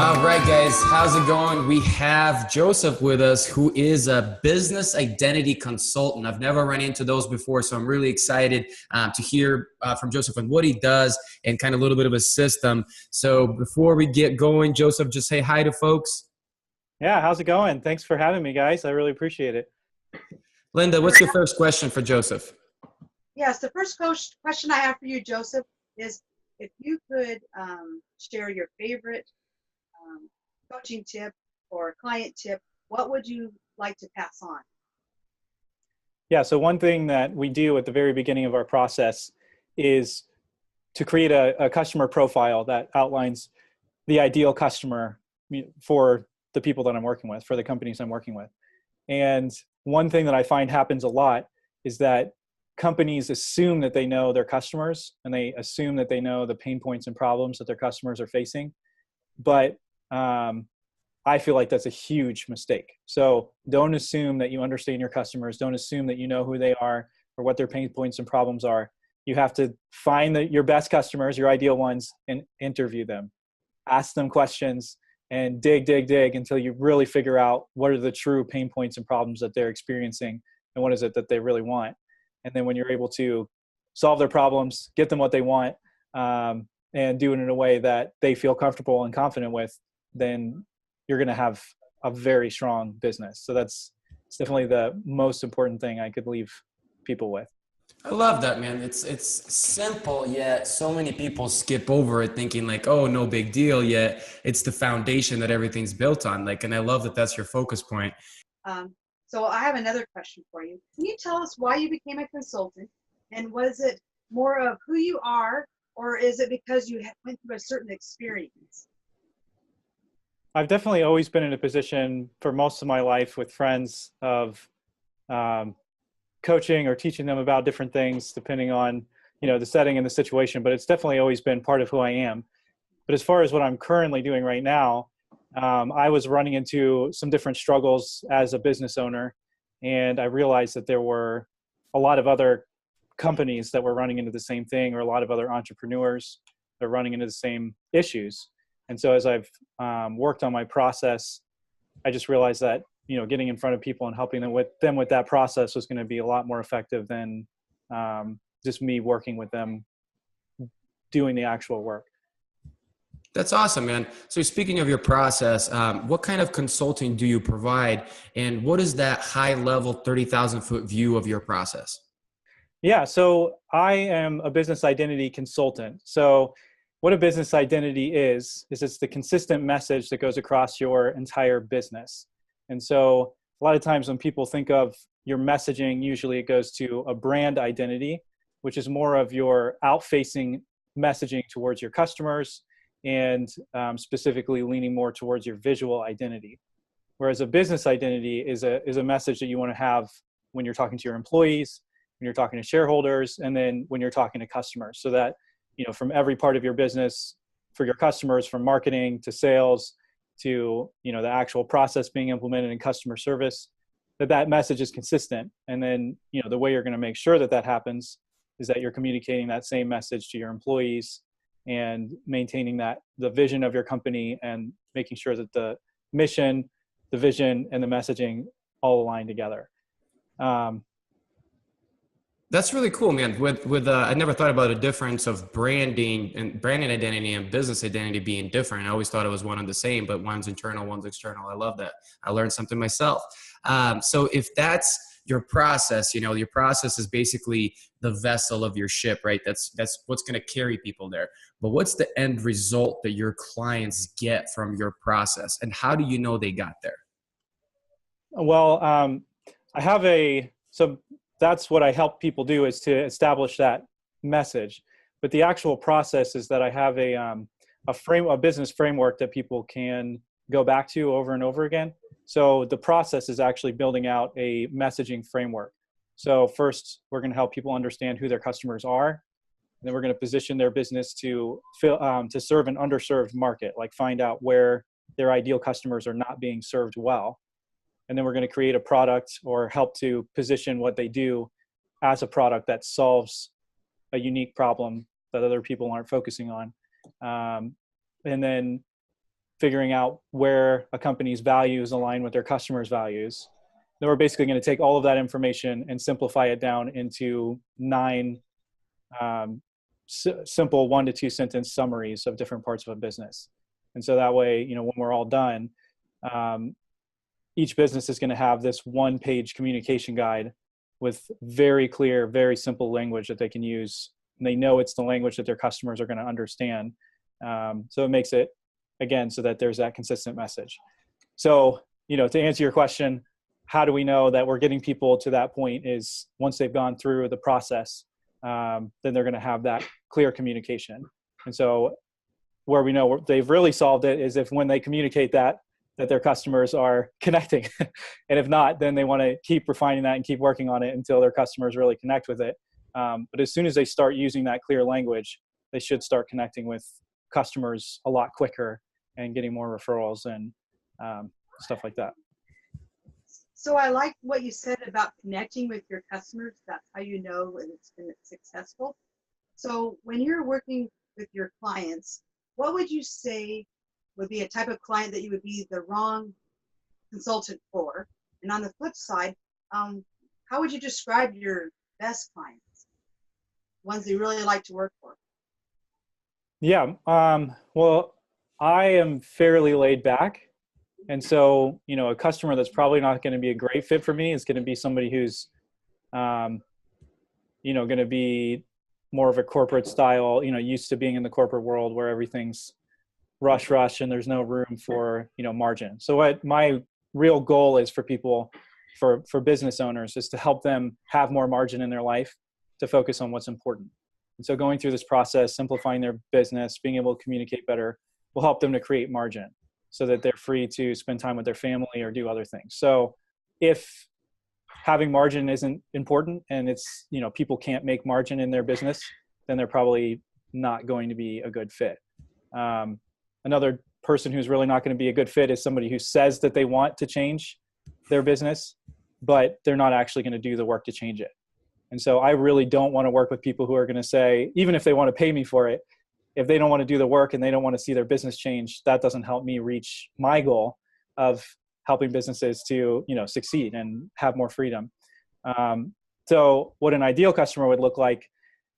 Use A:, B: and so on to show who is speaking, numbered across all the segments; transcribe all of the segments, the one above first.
A: All right, guys, how's it going? We have Joseph with us, who is a business identity consultant. I've never run into those before, so I'm really excited to hear from Joseph and what he does and kind of a little bit of a system. So before we get going, Joseph, just say hi to folks.
B: Yeah, how's it going? Thanks for having me, guys. I really appreciate it.
A: Linda, what's your first question for Joseph?
C: Yes, the first question I have for you, Joseph, is if you could share your favorite coaching tip or client tip, what would you like to pass on?
B: Yeah, so one thing that we do at the very beginning of our process is to create a customer profile that outlines the ideal customer for the people that I'm working with, for the companies I'm working with. And one thing that I find happens a lot is that companies assume that they know their customers and they assume that they know the pain points and problems that their customers are facing. But I feel like that's a huge mistake. So don't assume that you understand your customers. Don't assume that you know who they are or what their pain points and problems are. You have to find your best customers, your ideal ones, and interview them. Ask them questions and dig until you really figure out what are the true pain points and problems that they're experiencing and what is it that they really want. And then when you're able to solve their problems, get them what they want, and do it in a way that they feel comfortable and confident with, then you're going to have a very strong business. So it's definitely the most important thing I could leave people with.
A: I love that, man. It's simple, yet so many people skip over it thinking like, oh, no big deal, yet it's the foundation that everything's built on. Like, and I love that that's your focus point.
C: So I have another question for you. Can you tell us why you became a consultant? And was it more of who you are, or is it because you went through a certain experience?
B: I've definitely always been in a position for most of my life with friends of coaching or teaching them about different things, depending on, the setting and the situation, but it's definitely always been part of who I am. But as far as what I'm currently doing right now, I was running into some different struggles as a business owner, and I realized that there were a lot of other companies that were running into the same thing, or a lot of other entrepreneurs that are running into the same issues. And so as I've worked on my process, I just realized that, getting in front of people and helping them with that process was going to be a lot more effective than just me working with them doing the actual work.
A: That's awesome, man. So speaking of your process, what kind of consulting do you provide, and what is that high level 30,000 foot view of your process?
B: Yeah, so I am a business identity consultant. So what a business identity is it's the consistent message that goes across your entire business. And so a lot of times when people think of your messaging, usually it goes to a brand identity, which is more of your out-facing messaging towards your customers, and specifically leaning more towards your visual identity. Whereas a business identity is a message that you want to have when you're talking to your employees, when you're talking to shareholders, and then when you're talking to customers, so that, from every part of your business, for your customers, from marketing to sales to, the actual process being implemented in customer service, that message is consistent. And then, the way you're going to make sure that happens is that you're communicating that same message to your employees and maintaining the vision of your company and making sure that the mission, the vision, and the messaging all align together.
A: That's really cool, man. I never thought about a difference of branding identity and business identity being different. I always thought it was one and the same, but one's internal, one's external. I love that. I learned something myself. So if that's your process, your process is basically the vessel of your ship, right? That's what's going to carry people there. But what's the end result that your clients get from your process, and how do you know they got there?
B: Well, so that's what I help people do, is to establish that message. But the actual process is that I have a business framework that people can go back to over and over again. So the process is actually building out a messaging framework. So first, we're going to help people understand who their customers are. And then we're going to position their business to serve an underserved market, like find out where their ideal customers are not being served well. And then we're going to create a product or help to position what they do as a product that solves a unique problem that other people aren't focusing on. And then figuring out where a company's values align with their customers' values. Then we're basically going to take all of that information and simplify it down into 9 simple 1 to 2 sentence summaries of different parts of a business. And so that way, when we're all done, each business is going to have this 1-page communication guide with very clear, very simple language that they can use. And they know it's the language that their customers are going to understand. So it makes it, again, so that there's that consistent message. So, to answer your question, how do we know that we're getting people to that point is once they've gone through the process, then they're going to have that clear communication. And so where we know they've really solved it is if when they communicate that their customers are connecting. And if not, then they want to keep refining that and keep working on it until their customers really connect with it. But as soon as they start using that clear language, they should start connecting with customers a lot quicker and getting more referrals and stuff like that.
C: So I like what you said about connecting with your customers. That's how you know when it's been successful. So when you're working with your clients, what would you say would be a type of client that you would be the wrong consultant for? And on the flip side, how would you describe your best clients, ones that you really like to work for?
B: Yeah, well, I am fairly laid back. And so, a customer that's probably not going to be a great fit for me is going to be somebody who's, going to be more of a corporate style, used to being in the corporate world where everything's rush, and there's no room for, margin. So what my real goal is for people, for business owners, is to help them have more margin in their life to focus on what's important. And so going through this process, simplifying their business, being able to communicate better, will help them to create margin so that they're free to spend time with their family or do other things. So if having margin isn't important and it's, people can't make margin in their business, then they're probably not going to be a good fit. Another person who's really not going to be a good fit is somebody who says that they want to change their business, but they're not actually going to do the work to change it. And so I really don't want to work with people who are going to say, even if they want to pay me for it, if they don't want to do the work and they don't want to see their business change, that doesn't help me reach my goal of helping businesses to, succeed and have more freedom. So what an ideal customer would look like,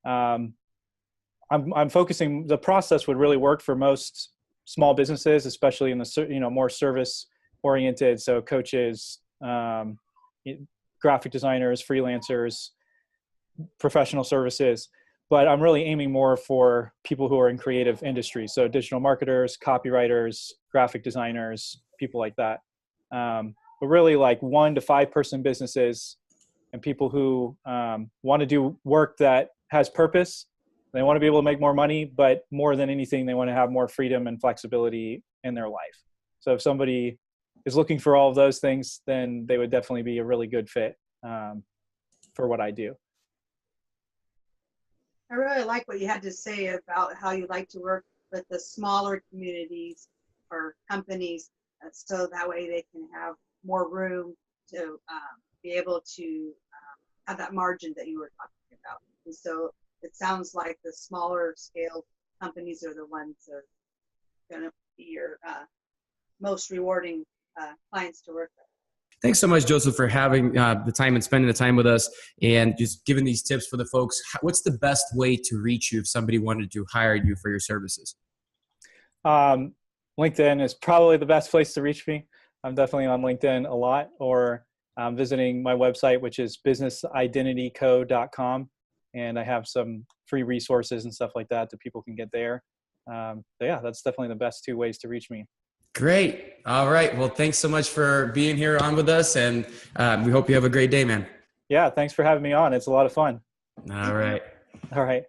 B: I'm focusing, the process would really work for most small businesses, especially in the, more service oriented. So coaches, graphic designers, freelancers, professional services. But I'm really aiming more for people who are in creative industries. So digital marketers, copywriters, graphic designers, people like that. But really like 1 to 5 person businesses and people who want to do work that has purpose. They want to be able to make more money, but more than anything, they want to have more freedom and flexibility in their life. So if somebody is looking for all of those things, then they would definitely be a really good fit for what I do.
C: I really like what you had to say about how you like to work with the smaller communities or companies, so that way they can have more room to be able to have that margin that you were talking about. And so it sounds like the smaller scale companies are the ones that are going to be your most rewarding clients to work with.
A: Thanks so much, Joseph, for having the time and spending the time with us and just giving these tips for the folks. What's the best way to reach you if somebody wanted to hire you for your services?
B: LinkedIn is probably the best place to reach me. I'm definitely on LinkedIn a lot, or visiting my website, which is businessidentityco.com. And I have some free resources and stuff like that people can get there. So yeah, that's definitely the best 2 ways to reach me.
A: Great. All right. Well, thanks so much for being here on with us. And we hope you have a great day, man.
B: Yeah. Thanks for having me on. It's a lot of fun.
A: All right.
B: All right.